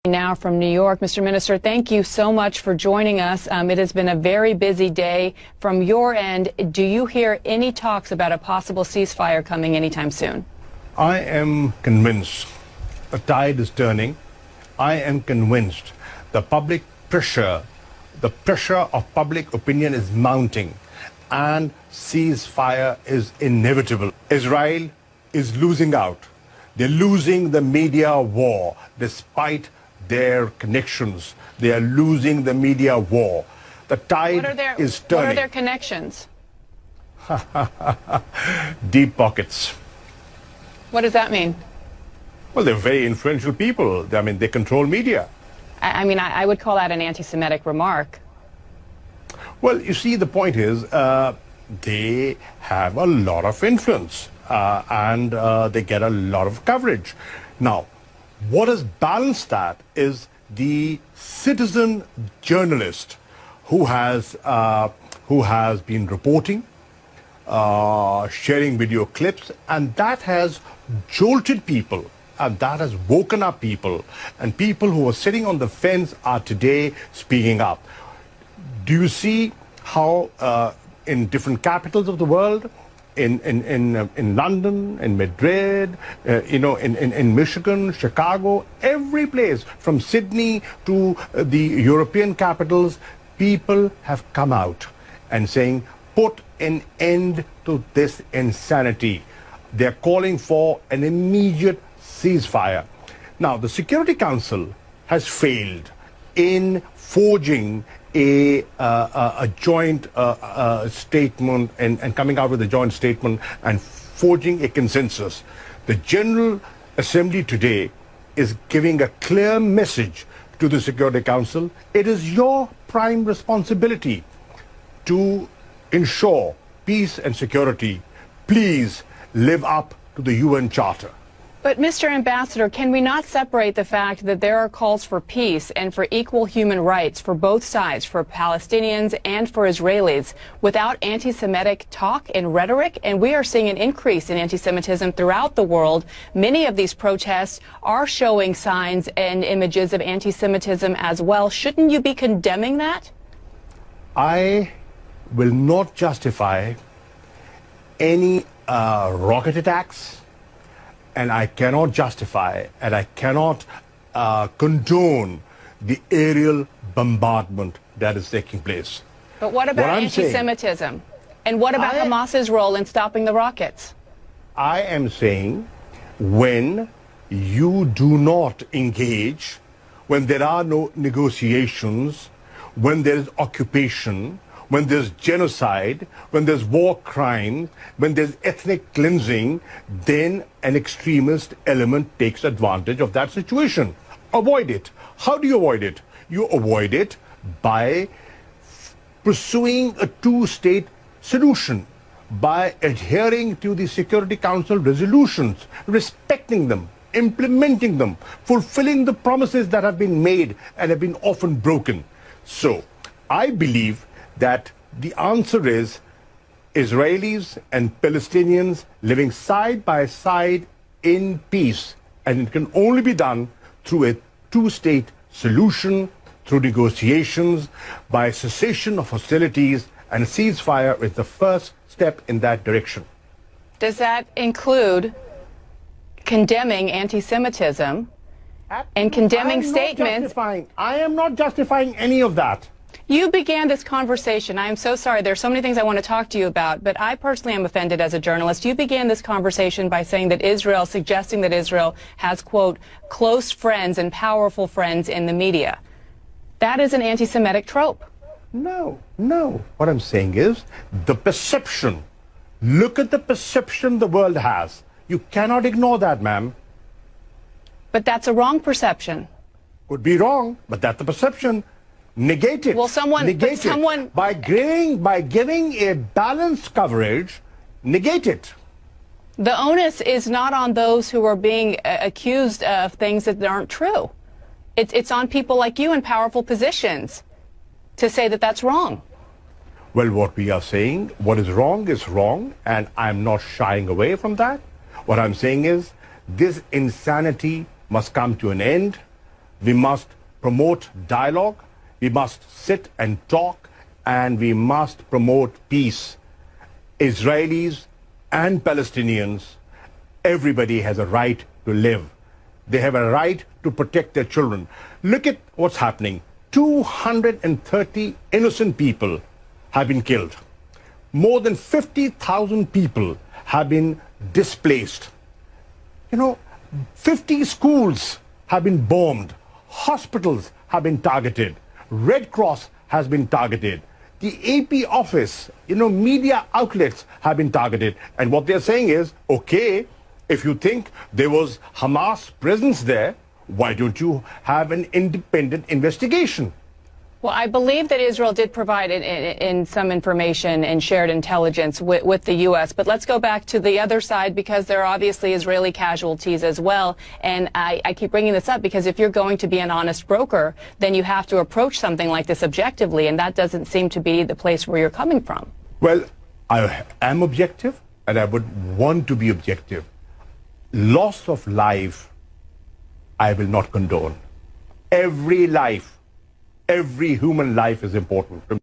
Now from New York. Mr. Minister, thank you so much for joining us. It has been a very busy day. From your end, do you hear any talks about a possible ceasefire coming anytime soon? I am convinced the tide is turning. I am convinced the public pressure, the pressure of public opinion is mounting, and ceasefire is inevitable. Israel is losing out. They're losing the media war despite their connections. They are losing the media war. The tide is turning. What are their connections? Deep pockets. What does that mean? Well, they're very influential people. I mean, they control media. I would call that an anti-Semitic remark. Well, you see, the point is they have a lot of influence and they get a lot of coverage. Now, what has balanced that is the citizen journalist who has been reporting, sharing video clips, and that has jolted people, and that has woken up people, and people who are sitting on the fence are today speaking up. Do you see how in different capitals of the world, in London, in Madrid, in Michigan, Chicago, every place, from Sydney to the European capitals, people have come out and saying, put an end to this insanity. They're calling for an immediate ceasefire. Now, the Security Council has failed in forging a joint statement and coming out with a joint statement and forging a consensus. The General Assembly today is giving a clear message to the Security Council. It is your prime responsibility to ensure peace and security. Please live up to the UN Charter. But, Mr. Ambassador, can we not separate the fact that there are calls for peace and for equal human rights for both sides, for Palestinians and for Israelis, without anti-Semitic talk and rhetoric? And we are seeing an increase in anti-Semitism throughout the world. Many of these protests are showing signs and images of anti-Semitism as well. Shouldn't you be condemning that? I will not justify any rocket attacks, and I cannot justify and I cannot condone the aerial bombardment that is taking place. But what about anti-Semitism? And what about Hamas's role in stopping the rockets? I am saying when you do not engage, when there are no negotiations, when there is occupation, when there's genocide, when there's war crime, when there's ethnic cleansing, then an extremist element takes advantage of that situation. Avoid it. How do you avoid it? You avoid it by pursuing a two-state solution, by adhering to the Security Council resolutions, respecting them, implementing them, fulfilling the promises that have been made and have been often broken. So, I believe that the answer is Israelis and Palestinians living side by side in peace. And it can only be done through a two-state solution, through negotiations, by cessation of hostilities, and a ceasefire is the first step in that direction. Does that include condemning anti-Semitism and condemning statements? I am not justifying any of that. You began this conversation. I am so sorry. There's so many things I want to talk to you about, but I personally am offended as a journalist. You began this conversation by saying that suggesting that Israel has, quote, close friends and powerful friends in the media. That is an anti-Semitic trope. No. What I'm saying is the perception. Look at the perception the world has. You cannot ignore that, ma'am. But that's a wrong perception. Could be wrong, but that's the perception. Negate it. Well, by giving a balanced coverage, negate it. The onus is not on those who are being accused of things that aren't true. It's on people like you in powerful positions to say that that's wrong. Well, what we are saying, what is wrong, and I'm not shying away from that. What I'm saying is this insanity must come to an end. We must promote dialogue. We must sit and talk, and we must promote peace. Israelis and Palestinians, everybody has a right to live. They have a right to protect their children. Look at what's happening. 230 innocent people have been killed. More than 50,000 people have been displaced. 50 schools have been bombed. Hospitals have been targeted. Red Cross has been targeted. The AP office, media outlets have been targeted. And what they're saying is, okay, if you think there was Hamas presence there, why don't you have an independent investigation? Well, I believe that Israel did provide in some information and shared intelligence with the U.S. But let's go back to the other side, because there are obviously Israeli casualties as well. And I keep bringing this up because if you're going to be an honest broker, then you have to approach something like this objectively. And that doesn't seem to be the place where you're coming from. Well, I am objective, and I would want to be objective. Loss of life, I will not condone. Every life, every human life is important.